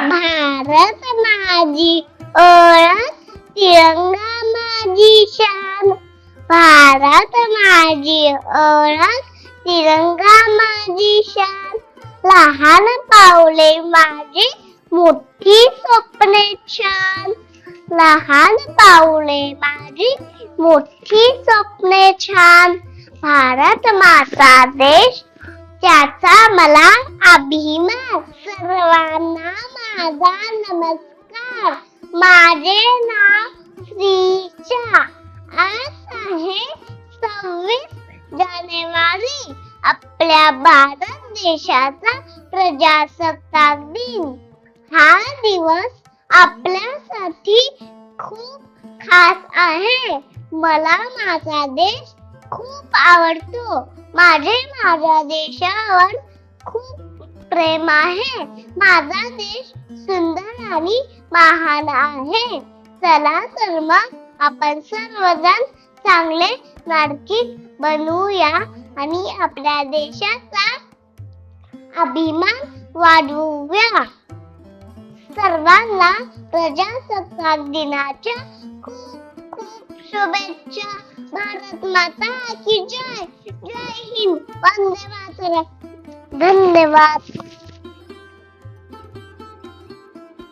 भारत माझी ओळख, तिरंगा माझी शान. भारत माझी ओळख, तिरंगा माझी शान. लहान पावले माझी, मोठी स्वप्ने छान. लहान पावले माझी, मोठी स्वप्ने छान. भारत माझा देश, त्याचा मला अभिमान. सर्वांना माझा नमस्कार. माझे नाव श्रीचा. आज आहे 26 जानेवारी, आपल्या भारत देशाचा प्रजासत्ताक दिन. हा दिवस आपल्यासाठी खूप खास आहे. मला माझा देश खूप आवडतो. माझ्या देशावर खूप प्रेम आहे. माझा देश सुंदर आणि महान आहे. चला तर मग आपण सर्वजण चांगले नागरिक बनूया आणि आपल्या देशाचा अभिमान वाढवूया. सर्वांना प्रजासत्ताक दिनाच्या खूप खूप शुभेच्छा. भारत माता की जय. जय हिंद. वंदे मातरम. धन्यवाद.